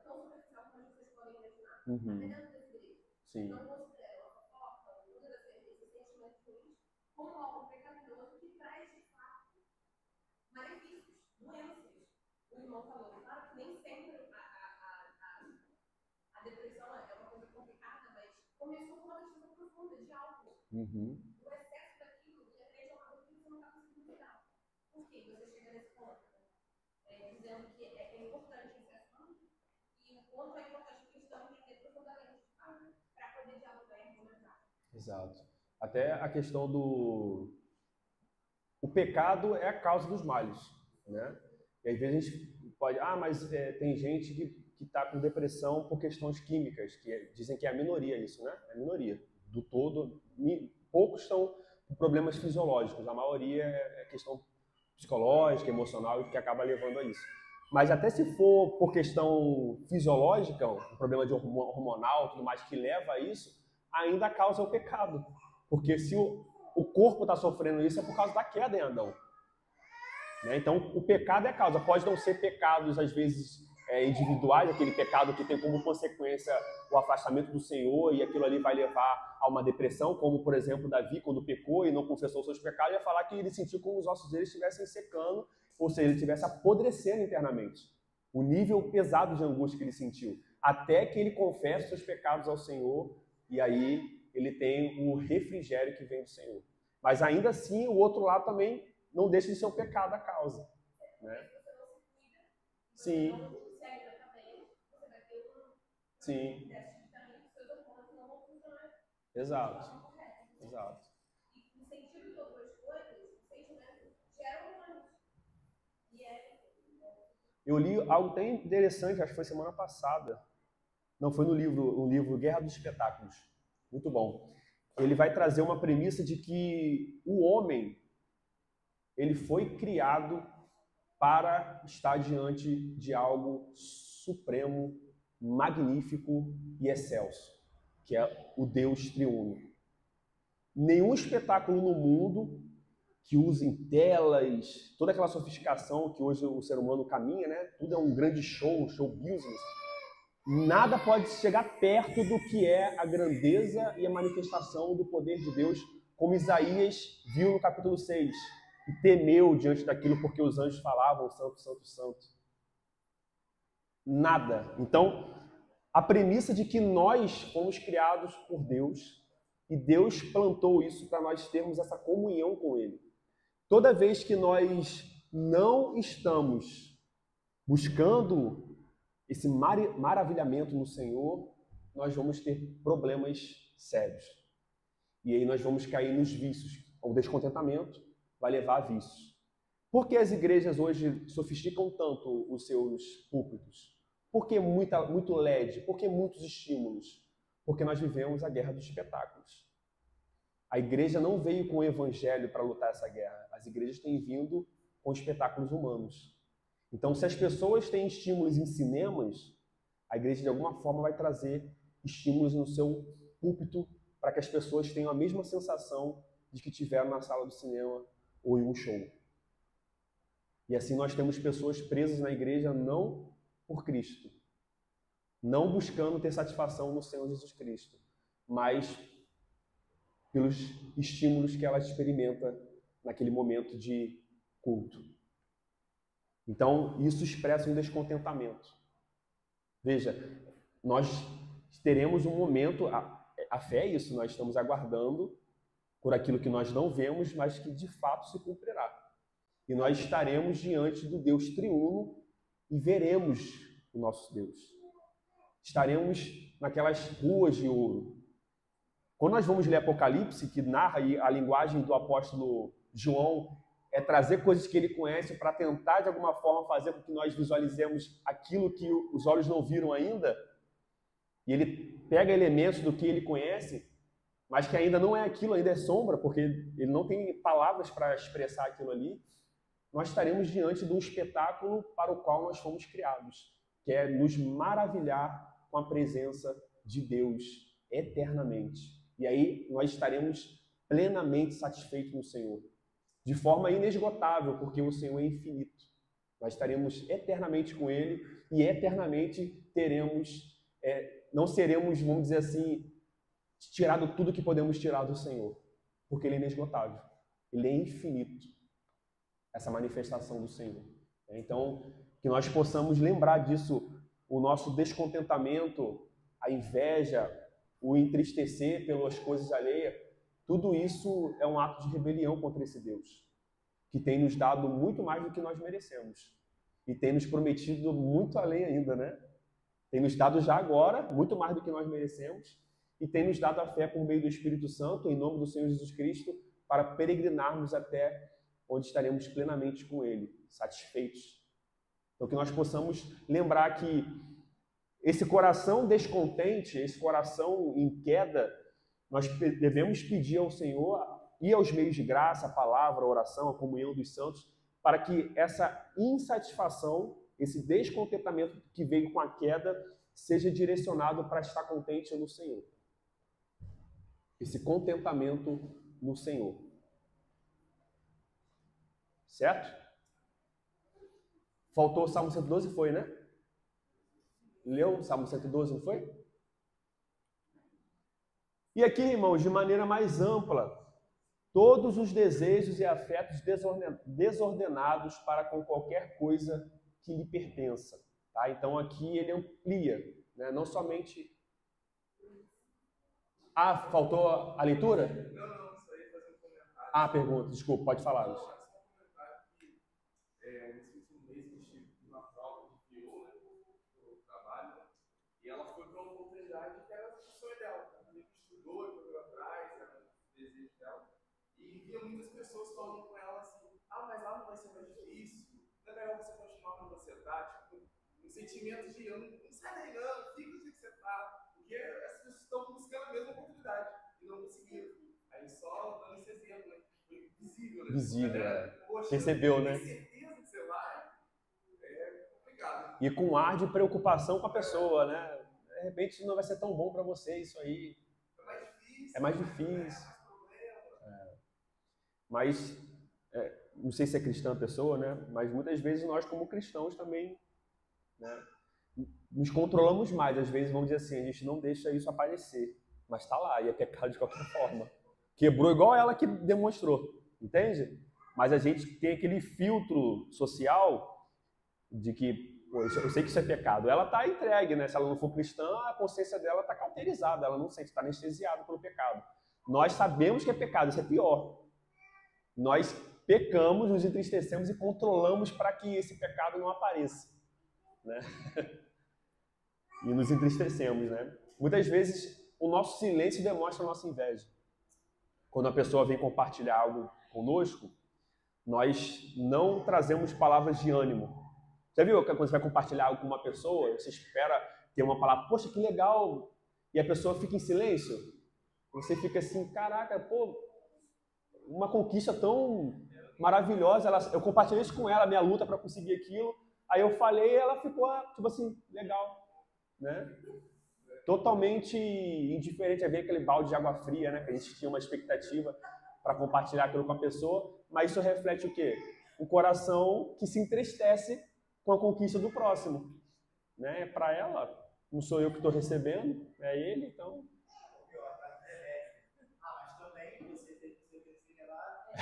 tão superficial como vocês podem imaginar. Uhum. Até dentro dessa igreja. Sim. Não consideram a fofoca, todos esses sentimentos ruins, como algo pecaminoso que traz, de fato, malefícios, doenças. O irmão falou, claro que nem sempre a depressão é uma coisa complicada, mas começou com uma tristeza profunda de algo. Uhum. O excesso daquilo, de repente, é uma coisa que você não está conseguindo lidar. Por que você chega nesse ponto? Dizendo que é importante esse assunto e o quanto é importante o cristão entender profundamente para poder dialogar e argumentar. Exato. Até a questão do... O pecado é a causa dos males, né? E às vezes a gente pode... mas tem gente que está com depressão por questões químicas, que dizem que é a minoria isso, né? É a minoria. Do todo, poucos estão com problemas fisiológicos. A maioria é questão psicológica, emocional, que acaba levando a isso. Mas até se for por questão fisiológica, um problema de hormonal, tudo mais que leva a isso, ainda a causa é o pecado. Porque se o corpo está sofrendo isso é por causa da queda em Adão. Né? Então, o pecado é a causa. Pode não ser pecados, às vezes, individuais, aquele pecado que tem como consequência o afastamento do Senhor e aquilo ali vai levar a uma depressão, como, por exemplo, Davi, quando pecou e não confessou seus pecados, ia falar que ele sentiu como os ossos dele estivessem secando, ou seja, ele estivesse apodrecendo internamente. O nível pesado de angústia que ele sentiu. Até que ele confesse seus pecados ao Senhor e aí ele tem o refrigério que vem do Senhor. Mas ainda assim, o outro lado também não deixa de ser o pecado a causa. Né? Sim. Sim. Exato. Exato. E o sentido de outras coisas, o sentimento gera hormônios. Eu li algo tão interessante, acho que foi semana passada. Não, foi no livro Guerra dos Espetáculos. Muito bom. Ele vai trazer uma premissa de que o homem, ele foi criado para estar diante de algo supremo, magnífico e excelso, que é o Deus triuno. Nenhum espetáculo no mundo que use telas, toda aquela sofisticação que hoje o ser humano caminha, né? Tudo é um grande show, um show business. Nada pode chegar perto do que é a grandeza e a manifestação do poder de Deus, como Isaías viu no capítulo 6, e temeu diante daquilo porque os anjos falavam, santo, santo, santo. Nada. Então, a premissa de que nós fomos criados por Deus e Deus plantou isso para nós termos essa comunhão com Ele. Toda vez que nós não estamos buscando esse maravilhamento no Senhor, nós vamos ter problemas sérios. E aí nós vamos cair nos vícios. O descontentamento vai levar a vícios. Por que as igrejas hoje sofisticam tanto os seus púlpitos? Por que muito LED? Por que muitos estímulos? Porque nós vivemos a guerra dos espetáculos. A igreja não veio com o evangelho para lutar essa guerra. As igrejas têm vindo com espetáculos humanos. Então, se as pessoas têm estímulos em cinemas, a igreja de alguma forma vai trazer estímulos no seu púlpito para que as pessoas tenham a mesma sensação de que tiveram na sala do cinema ou em um show. E assim nós temos pessoas presas na igreja não por Cristo, não buscando ter satisfação no Senhor Jesus Cristo, mas pelos estímulos que ela experimenta naquele momento de culto. Então, isso expressa um descontentamento. Veja, nós teremos um momento, a fé é isso, nós estamos aguardando por aquilo que nós não vemos, mas que de fato se cumprirá. E nós estaremos diante do Deus triuno e veremos o nosso Deus. Estaremos naquelas ruas de ouro. Quando nós vamos ler Apocalipse, que narra a linguagem do apóstolo João, é trazer coisas que ele conhece para tentar, de alguma forma, fazer com que nós visualizemos aquilo que os olhos não viram ainda. E ele pega elementos do que ele conhece, mas que ainda não é aquilo, ainda é sombra, porque ele não tem palavras para expressar aquilo ali. Nós estaremos diante de um espetáculo para o qual nós fomos criados, que é nos maravilhar com a presença de Deus eternamente. E aí nós estaremos plenamente satisfeitos no Senhor, de forma inesgotável, porque o Senhor é infinito. Nós estaremos eternamente com Ele e eternamente teremos, não seremos, vamos dizer assim, tirado tudo que podemos tirar do Senhor, porque Ele é inesgotável, Ele é infinito, essa manifestação do Senhor. Então, que nós possamos lembrar disso, o nosso descontentamento, a inveja, o entristecer pelas coisas alheias, tudo isso é um ato de rebelião contra esse Deus, que tem nos dado muito mais do que nós merecemos e tem nos prometido muito além ainda, né? Tem nos dado já agora muito mais do que nós merecemos e tem nos dado a fé por meio do Espírito Santo, em nome do Senhor Jesus Cristo, para peregrinarmos até onde estaremos plenamente com Ele, satisfeitos. Então, que nós possamos lembrar que esse coração descontente, esse coração em queda, nós devemos pedir ao Senhor e aos meios de graça, a palavra, a oração, a comunhão dos santos, para que essa insatisfação, esse descontentamento que veio com a queda, seja direcionado para estar contente no Senhor. Esse contentamento no Senhor. Certo? Faltou o Salmo 112, foi, né? Leu o Salmo 112, não foi? E aqui, irmãos, de maneira mais ampla, todos os desejos e afetos desordenados para com qualquer coisa que lhe pertença. Tá? Então, aqui ele amplia, né? Não somente... Ah, faltou a leitura? Não, isso aí fazer um comentário. Pergunta, desculpa, pode falar. Nesse último mês que estive numa prova de PO, né, do trabalho, né, e ela foi para uma oportunidade que era o sonho dela. Ela estudou, foi atrás, era o desejo dela, e via muitas pessoas falando com ela assim: mas lá não vai ser mais difícil, não é melhor você continuar onde você está, tipo, um sentimento de não sai daí não, fica do jeito que você está, porque as pessoas estão buscando a mesma oportunidade e não conseguiram. Aí só dando esse exemplo, né? Foi visível, né? Visível, Poxa, percebeu, né? Tem certeza que você vai? É complicado. E com ar de preocupação com a pessoa, né? De repente não vai ser tão bom para você isso aí. É mais difícil. Mas, não sei se é cristã a pessoa, né? Mas muitas vezes nós, como cristãos, também, né, nos controlamos mais. Às vezes, vamos dizer assim, a gente não deixa isso aparecer. Mas está lá, e é pecado de qualquer forma. Quebrou igual ela que demonstrou, entende? Mas a gente tem aquele filtro social de que, pô, eu sei que isso é pecado. Ela está entregue, né? Se ela não for cristã, a consciência dela está cauterizada, ela não sente, está anestesiada pelo pecado. Nós sabemos que é pecado, isso é pior. Nós pecamos, nos entristecemos e controlamos para que esse pecado não apareça, né? E nos entristecemos, né? Muitas vezes o nosso silêncio demonstra a nossa inveja. Quando a pessoa vem compartilhar algo conosco, nós não trazemos palavras de ânimo. Já viu quando você vai compartilhar algo com uma pessoa, você espera ter uma palavra, poxa, que legal, e a pessoa fica em silêncio? Você fica assim, caraca, pô, uma conquista tão maravilhosa, eu compartilhei isso com ela, minha luta para conseguir aquilo, aí eu falei e ela ficou, tipo assim, legal, né? Totalmente indiferente a ver aquele balde de água fria, né? Que a gente tinha uma expectativa para compartilhar aquilo com a pessoa, mas isso reflete o quê? um coração que se entristece com a conquista do próximo. Né? Para ela, não sou eu que estou recebendo, é ele, então... Mas também você tem que ser considerado.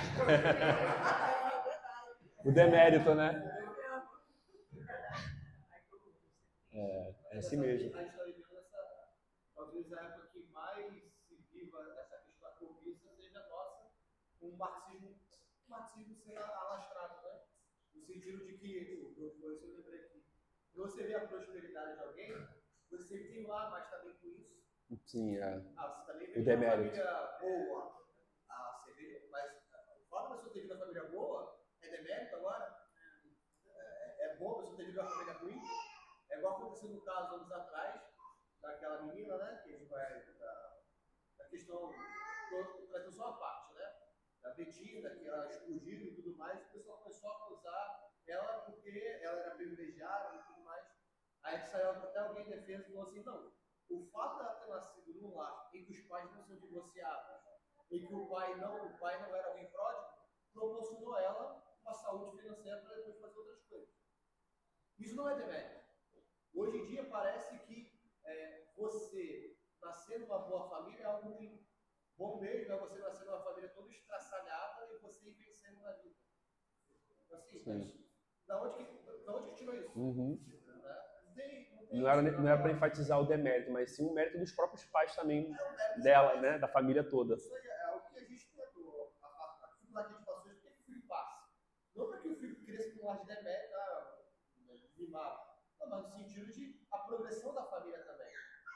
O demérito, né? É assim mesmo. A gente está vivendo talvez a época que mais se viva essa questão da cobiça seja nossa, um marxismo sendo alastrado, né? No sentido de que, eu lembrei aqui, quando você vê a prosperidade de alguém, você sempre tem lá, mas está bem com isso. Sim, é. Você também O vê uma demérito. família boa. Você vê, mas o fato da pessoa ter vindo uma família boa é demérito agora? É bom a pessoa ter vindo uma família ruim? É igual aconteceu no caso anos atrás, daquela menina, né? Que da questão, trazendo só a parte, né? Da Betina, que ela explodiu e tudo mais, o pessoal começou a acusar ela porque ela era privilegiada e tudo mais. Aí saiu até alguém em defesa e falou assim, não, o fato dela ter nascido num lar em que os pais não são divorciados, em que o pai não era alguém pródigo, proporcionou a ela uma saúde financeira para depois fazer outras coisas. Isso não é demérito. Hoje em dia parece que você nascer numa boa família é algo ruim. Bom mesmo é você nascer numa família toda estraçalhada e você ir vencendo na vida. Assim, mas da onde que tirou isso? Uhum. Não Não era para enfatizar o demérito, mas sim o mérito dos próprios pais também, dela, né? Da família toda. Isso aí é o que a gente tentou, a dificuldade que a gente passou, por que o filho passa? Não para que o filho cresça no lar de demérito, mimado. Não, mas no sentido de a progressão da família também.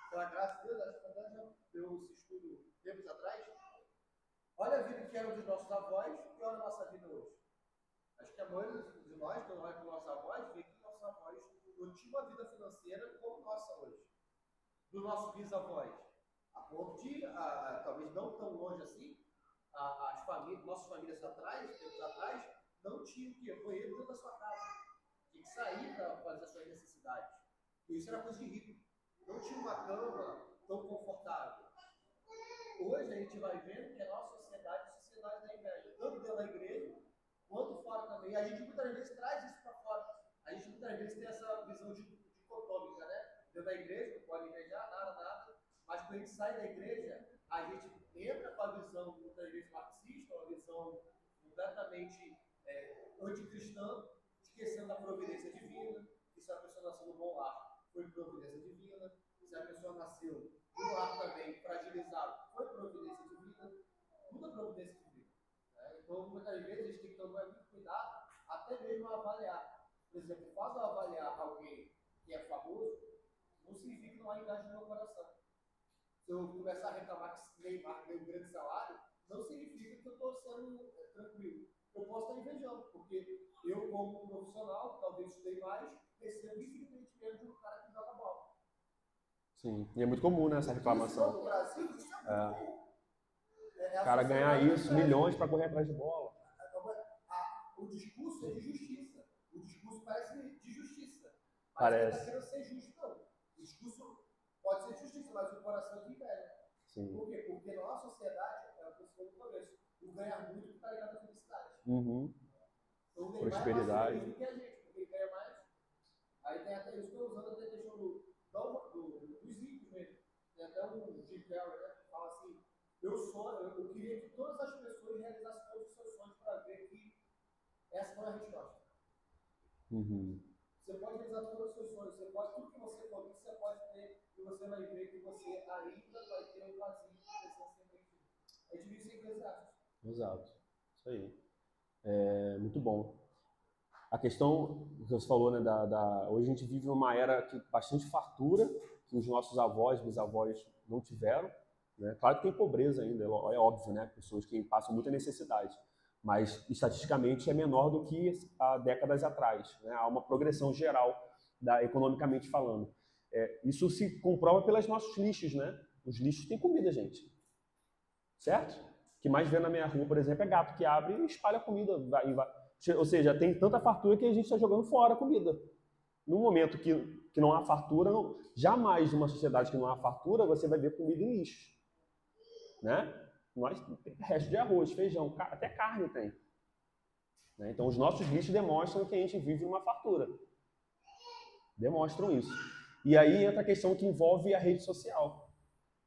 Pela graça de Deus, acho que a já deu esse estudo tempos atrás. Olha a vida que era dos nossos avós e olha a nossa vida hoje. Acho que a maioria de nós, quando olha para os nossos avós, vê que nossos avós não tinham uma vida financeira como nossa hoje. Dos nossos bisavós. A ponto de, talvez não tão longe assim, nossas famílias atrás, tempos atrás, não tinham o quê? Banheiro dentro da sua casa. Tinha que sair para fazer as suas necessidades. E isso era coisa de rico. Não tinha uma cama tão confortável. Hoje a gente vai vendo que a nossa sociedade é a sociedade da inveja. Tanto dentro da igreja, quanto fora também. E a gente muitas vezes traz isso para fora. A gente muitas vezes tem essa visão dicotômica, né? Dentro da igreja, não pode invejar nada. Mas quando a gente sai da igreja, a gente entra com a visão muitas vezes marxista, uma visão completamente anticristã, esquecendo da providência divina, que se a pessoa nasceu no bom lar, foi providência divina, se a pessoa nasceu no lar também fragilizado, foi providência divina, tudo é providência divina. Né? Então, muitas vezes, a gente tem que tomar muito cuidado, até mesmo avaliar. Por exemplo, o fato de avaliar alguém que é famoso, não significa que não há engajamento no meu coração. Se eu começar a reclamar que Neymar ganha um grande salário, não significa que eu estou sendo tranquilo. Eu posso estar invejando, porque eu, como profissional, talvez estudei mais, recebo infinitamente menos de um cara que joga bola. Sim, e é muito comum, né, essa reclamação. No Brasil, isso é muito comum. O cara ganhar isso, milhões para correr atrás de bola. O discurso é de justiça. O discurso parece de justiça. Mas Parece. não está querendo ser justo, não. O discurso pode ser de justiça, mas o coração é de inveja. Sim. Por quê? Porque na nossa sociedade, é o que você falou no começo, o ganhar muito está ligado à felicidade. Uhum. Então, o Prosperidade. É mais feliz do que a gente, porque ele ganha mais. Aí tem até isso que eu usando até a questão dos ricos mesmo. Tem até um Jim Carrey, né, que fala assim, eu queria que todas as pessoas realizassem todos os seus sonhos para ver que essa não é a resposta. Uhum. Você pode realizar todos os seus sonhos, tudo que você conquista, você pode ter, e você vai ver que você ainda vai ter um vazio que precisa ser preenchido. A gente viu isso em Eclesiastes. Exato. Isso aí. É muito bom. A questão que você falou, né, hoje a gente vive uma era de bastante fartura, que os nossos avós, bisavós não tiveram. Né? Claro que tem pobreza ainda, é óbvio, né? Pessoas que passam muita necessidade. Mas, estatisticamente, é menor do que há décadas atrás. Né? Há uma progressão geral, economicamente falando. Isso se comprova pelos nossos lixos, né? Os lixos têm comida, gente. Certo? O que mais vê na minha rua, por exemplo, é gato que abre e espalha comida. Ou seja, tem tanta fartura que a gente está jogando fora a comida. No momento que não há fartura, jamais numa sociedade que não há fartura, você vai ver comida em lixo. Né? Nós tem resto de arroz, feijão, até carne tem. né? Então, os nossos glitches demonstram que a gente vive uma fartura. Demonstram isso. E aí entra a questão que envolve a rede social.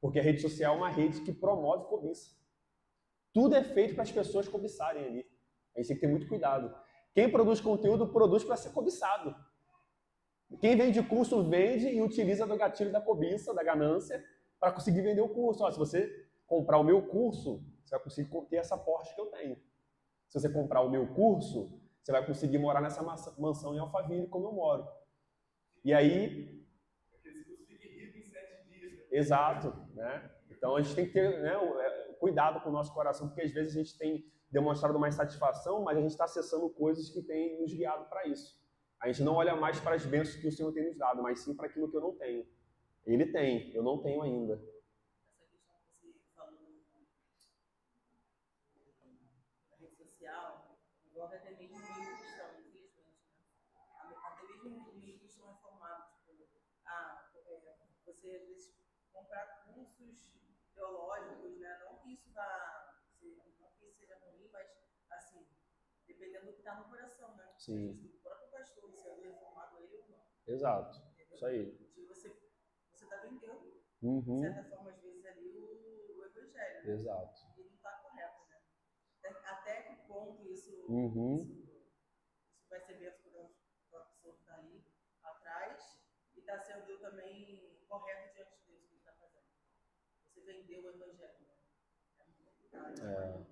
Porque a rede social é uma rede que promove cobiça. Tudo é feito para as pessoas cobiçarem ali. A gente tem que ter muito cuidado. Quem produz conteúdo, produz para ser cobiçado. Quem vende curso, vende e utiliza do gatilho da cobiça, da ganância, para conseguir vender o curso. Ó, se você comprar o meu curso, você vai conseguir ter essa Porsche que eu tenho. Se você comprar o meu curso, você vai conseguir morar nessa mansão em Alphaville, como eu moro. E aí... Exato, né? Então a gente tem que ter, né, cuidado com o nosso coração, porque às vezes a gente tem demonstrado mais satisfação, mas a gente está acessando coisas que têm nos guiado para isso. A gente não olha mais para as bênçãos que o Senhor tem nos dado, mas sim para aquilo que eu não tenho. Ele tem, eu não tenho ainda. Essa questão que você falou na rede social, envolve até mesmo o meio cristão, infelizmente, né? Até mesmo o meio cristão é formado, tipo, você às vezes comprar cursos teológicos, né? Não que isso vá ser, não que isso seja ruim, mas assim, dependendo do que está no coração, né? Sim. O próprio pastor, se é reformado ele ou não. Exato, entendeu? Isso aí. Você está vendendo, Uhum. de certa forma, às vezes, ali o evangelho. Né? Exato. E não está correto, né? Até que ponto isso vai ser bênção para a pessoa que está ali atrás e está sendo também correto diante de Deus o que ele está fazendo. Você vendeu o evangelho, né? É muito complicado.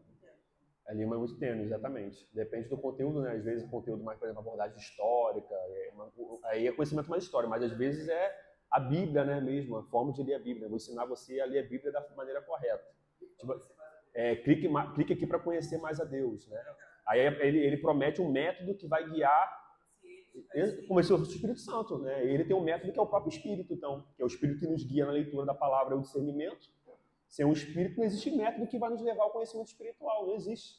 A linha é muito tênue, exatamente. Depende do conteúdo, né? Às vezes o conteúdo mais, por exemplo, abordagem histórica, aí é conhecimento mais história, mas às vezes é a Bíblia, né, mesmo, a forma de ler a Bíblia. Eu vou ensinar você a ler a Bíblia da maneira correta. Tipo, clique aqui para conhecer mais a Deus, né? Aí ele promete um método que vai guiar, como se fosse o Espírito Santo, né? Ele tem um método que é o próprio Espírito, então, que é o Espírito que nos guia na leitura da palavra, é o discernimento. Sem o Espírito não existe método que vai nos levar ao conhecimento espiritual, não existe.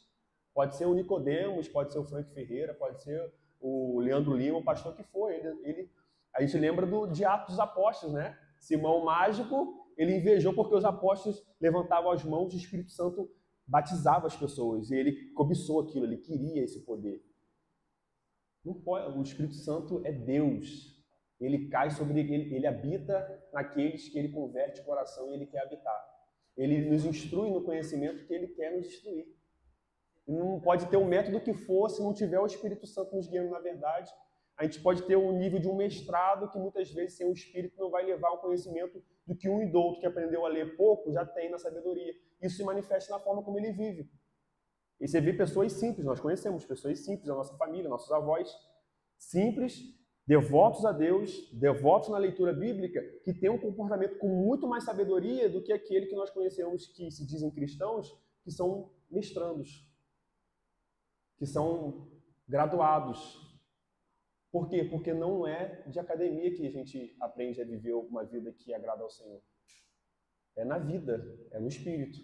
Pode ser o Nicodemos, pode ser o Frank Ferreira, pode ser o Leandro Lima, o pastor que for. A gente lembra de Atos dos Apóstolos, né? Simão Mágico, ele invejou porque os apóstolos levantavam as mãos e o Espírito Santo batizava as pessoas. E ele cobiçou aquilo, ele queria esse poder. Não pode, o Espírito Santo é Deus. Ele cai sobre ele habita naqueles que ele converte o coração e ele quer habitar. Ele nos instrui no conhecimento que ele quer nos instruir. Não pode ter o método que for se não tiver o Espírito Santo nos guiando na verdade. A gente pode ter o nível de um mestrado que muitas vezes sem o Espírito não vai levar ao conhecimento do que um idoto que aprendeu a ler pouco já tem na sabedoria. Isso se manifesta na forma como ele vive. E você vê pessoas simples, nós conhecemos pessoas simples, a nossa família, nossos avós, simples, devotos a Deus, devotos na leitura bíblica, que têm um comportamento com muito mais sabedoria do que aquele que nós conhecemos que se dizem cristãos, que são mestrandos, que são graduados. Por quê? Porque não é de academia que a gente aprende a viver uma vida que agrada ao Senhor. É na vida, é no espírito,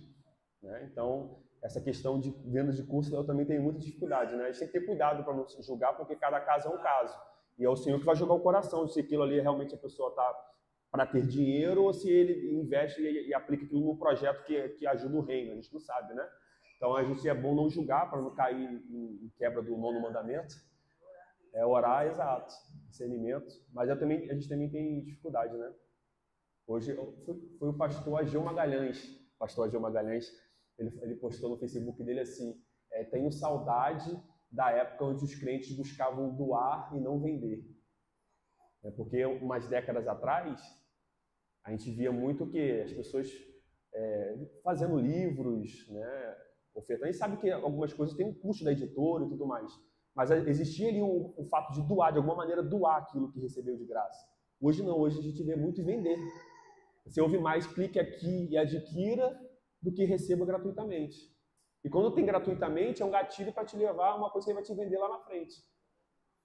né? Então, essa questão de venda de curso eu também tenho muita dificuldade, né? A gente tem que ter cuidado para não se julgar, porque cada caso é um caso. E é o Senhor que vai julgar o coração, se aquilo ali realmente a pessoa está para ter dinheiro ou se ele investe e aplica aquilo num projeto que ajuda o reino. A gente não sabe, né? Então, a gente é bom não julgar para não cair em quebra do 9º mandamento. É orar, exato, discernimento. Mas a gente também tem dificuldade, né? Hoje foi o pastor Ageu Magalhães. O pastor Ageu Magalhães, ele postou no Facebook dele assim, tenho saudade da época onde os crentes buscavam doar e não vender. Porque umas décadas atrás, a gente via muito que as pessoas fazendo livros, né, ofertando. A gente sabe que algumas coisas têm um custo da editora e tudo mais, mas existia ali o fato de doar, de alguma maneira doar aquilo que recebeu de graça. Hoje não, hoje a gente vê muito vender. Você ouve mais clique aqui e adquira do que receba gratuitamente. E quando tem gratuitamente, é um gatilho para te levar a uma coisa que ele vai te vender lá na frente.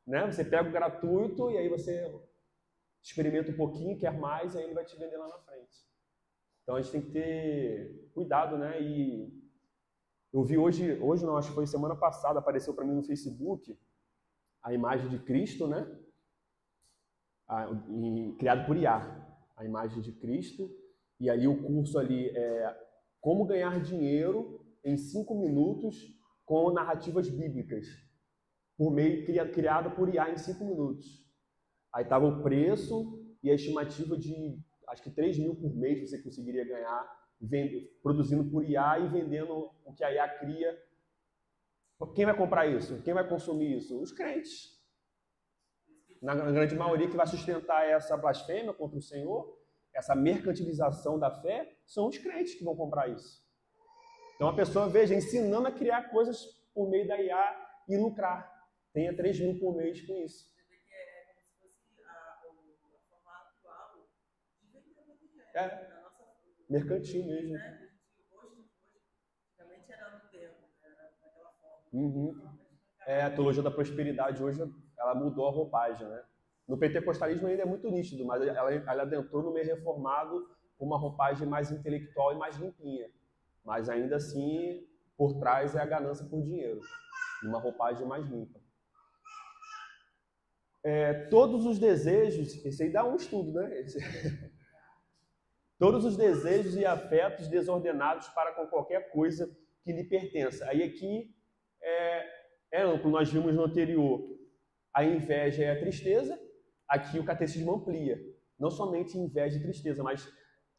Né? Você pega o gratuito e aí você experimenta um pouquinho, quer mais, e aí ele vai te vender lá na frente. Então a gente tem que ter cuidado, né? E eu vi hoje não, acho que foi semana passada, apareceu para mim no Facebook a imagem de Cristo, né? Criado por IA. A imagem de Cristo. E ali o curso ali é como ganhar dinheiro em 5 minutos com narrativas bíblicas. criado por IA em 5 minutos. Aí estava o preço e a estimativa de, acho que 3 mil por mês você conseguiria ganhar produzindo por IA e vendendo o que a IA cria. Quem vai comprar isso? Quem vai consumir isso? Os crentes. Na grande maioria que vai sustentar essa blasfêmia contra o Senhor, essa mercantilização da fé, são os crentes que vão comprar isso. Então a pessoa, veja, ensinando a criar coisas por meio da IA e lucrar. Tenha 3 mil por mês com isso. Mercantil mesmo. Antigamente era no tempo, daquela forma. A teologia da prosperidade hoje ela mudou a roupagem, né? No pentecostalismo ainda é muito nítido, mas ela adentrou no meio reformado com uma roupagem mais intelectual e mais limpinha. Mas ainda assim, por trás é a ganância por dinheiro, numa roupagem mais limpa. Todos os desejos, esse aí dá um estudo, né? Todos os desejos e afetos desordenados para com qualquer coisa que lhe pertença. Aí aqui é amplo, nós vimos no anterior a inveja e a tristeza, aqui o catecismo amplia. Não somente inveja e tristeza, mas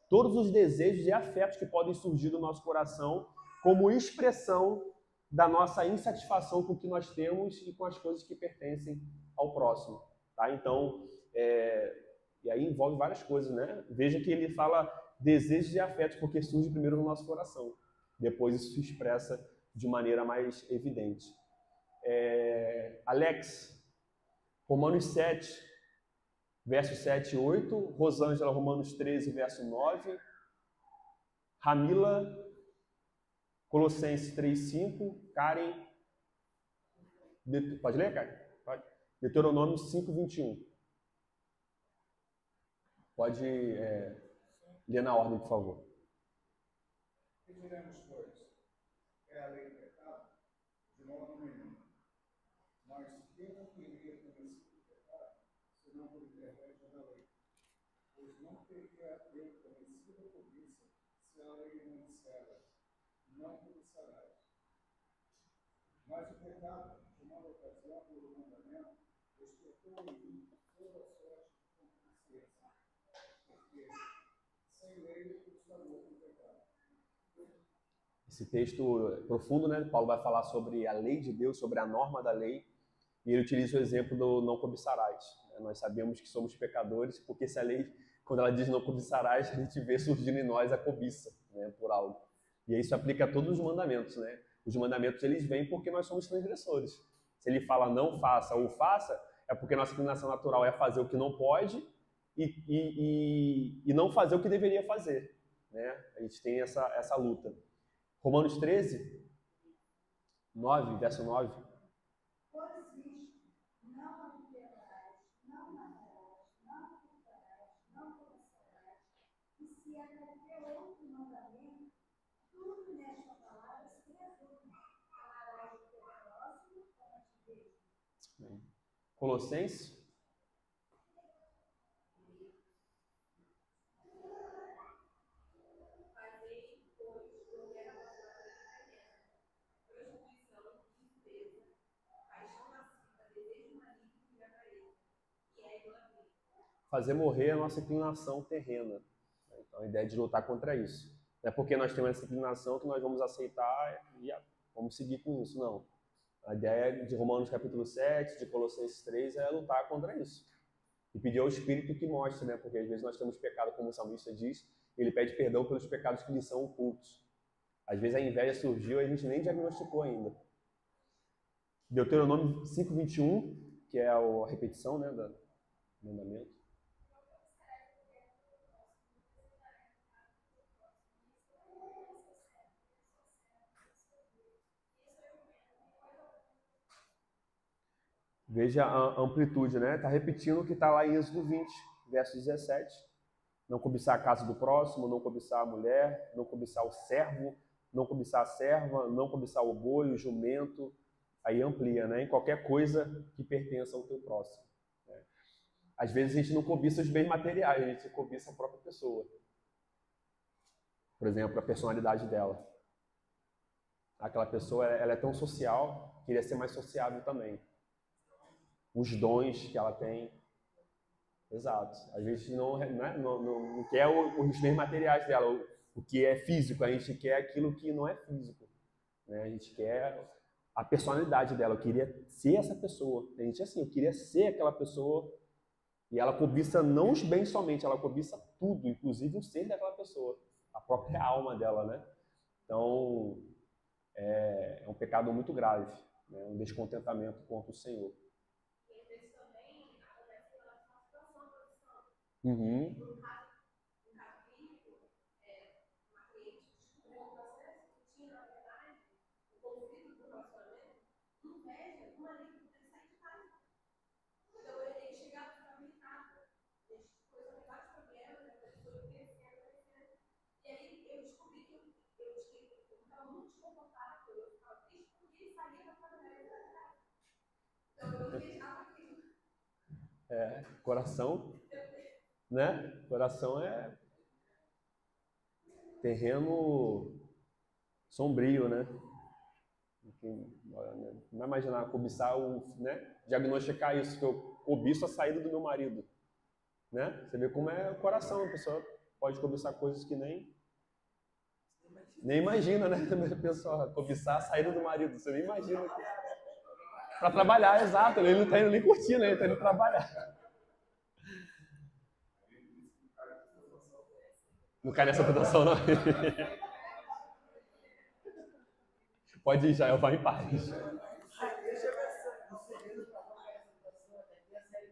todos os desejos e afetos que podem surgir do nosso coração como expressão da nossa insatisfação com o que nós temos e com as coisas que pertencem ao próximo. Tá? Então, e aí envolve várias coisas, né? Veja que ele fala desejos e afetos, porque surge primeiro no nosso coração. Depois isso se expressa de maneira mais evidente. Alex, Romanos 7, verso 7 e 8. Rosângela, Romanos 13, verso 9. Ramila, Colossenses 3, 5. Karen, pode ler, Karen? Pode. Deuteronômio 5, 21. Pode ler na ordem, por favor. Que diremos, pois? É a lei do pecado? De modo nenhum. Mas quem não teria conhecido o pecado, senão por intermédio da lei? Pois não teria eu conhecido a cobiça, se a lei não dissera, não cobiçarás. Mas o pecado, tomando ocasião pelo mandamento, despertou em mim toda a sorte de concupiscência, porque sem lei está morto o pecado. Esse texto profundo, né? Paulo vai falar sobre a lei de Deus, sobre a norma da lei, e ele utiliza o exemplo do não cobiçarás. Nós sabemos que somos pecadores, porque se a lei, quando ela diz não cobiçarás, a gente vê surgindo em nós a cobiça, né, por algo. E isso aplica a todos os mandamentos, né? Os mandamentos, eles vêm porque nós somos transgressores. Se ele fala não faça ou faça, é porque nossa inclinação natural é fazer o que não pode e não fazer o que deveria fazer, né? A gente tem essa luta. Romanos 13, 9, verso 9. Pois isto, não adulterarás, não matarás, não furtarás, não cobiçarás, e se há qualquer outro mandamento, tudo nesta palavra se resume: amarás o teu próximo como a ti mesmo. Colossenses. Fazer morrer a nossa inclinação terrena. Então, a ideia é de lutar contra isso. Não é porque nós temos essa inclinação que nós vamos aceitar e vamos seguir com isso, não. A ideia de Romanos capítulo 7, de Colossenses 3, é lutar contra isso. E pedir ao Espírito que mostre, né? Porque às vezes nós temos pecado, como o salmista diz, ele pede perdão pelos pecados que lhe são ocultos. Às vezes a inveja surgiu e a gente nem diagnosticou ainda. Deuteronômio 5, 21, que é a repetição, né, do mandamento. Veja a amplitude, né? Está repetindo o que está lá em Êxodo 20, verso 17. Não cobiçar a casa do próximo, não cobiçar a mulher, não cobiçar o servo, não cobiçar a serva, não cobiçar o boi, o jumento. Aí amplia, né? Em qualquer coisa que pertença ao teu próximo. Né? Às vezes a gente não cobiça os bens materiais, a gente cobiça a própria pessoa. Por exemplo, a personalidade dela. Aquela pessoa, ela é tão social, queria ser mais sociável também. os dons que ela tem. Exato. Às vezes não quer os bens materiais dela, o que é físico, a gente quer aquilo que não é físico. Né? A gente quer a personalidade dela, eu queria ser essa pessoa. A gente assim, eu queria ser aquela pessoa. E ela cobiça não os bens somente, ela cobiça tudo, inclusive o ser daquela pessoa, a própria alma dela, né? Então, é um pecado muito grave, né? Um descontentamento contra o Senhor. E às vezes também acontece pela nossa situação profissional. Uhum. No caso clínico, uma cliente descobriu um processo que tinha, na verdade, o conflito do relacionamento, inveja, uma língua dele sair de casa. Então ele chegava e ficava irritado. Ele começou a ter vários problemas, depois foi crescendo. E aí eu descobri que eu estava muito desconfortável, eu ficava triste porque ele saía da casa dela. Então eu invejava aquilo. Coração, né? Coração é terreno sombrio, né? Não vai imaginar cobiçar né? Diagnosticar isso, que eu cobiço a saída do meu marido, né? Você vê como é o coração, a pessoa pode cobiçar coisas que nem imagina, né? A pessoa cobiçar a saída do marido, você nem imagina. Para trabalhar, exato, ele não está indo nem curtindo, ele está indo trabalhar. Não cai nessa tentação, não. Pode ir, Jael, vai em paz. Deixa eu ver o segredo para não cair nessa situação até aqui, a série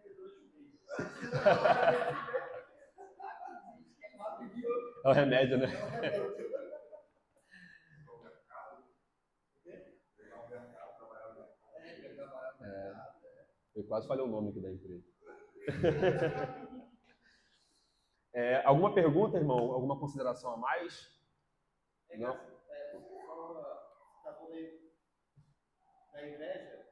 É o remédio, né? Eu quase falei o nome aqui da empresa. Alguma pergunta, irmão? Alguma consideração a mais? Não? Está falando da inveja.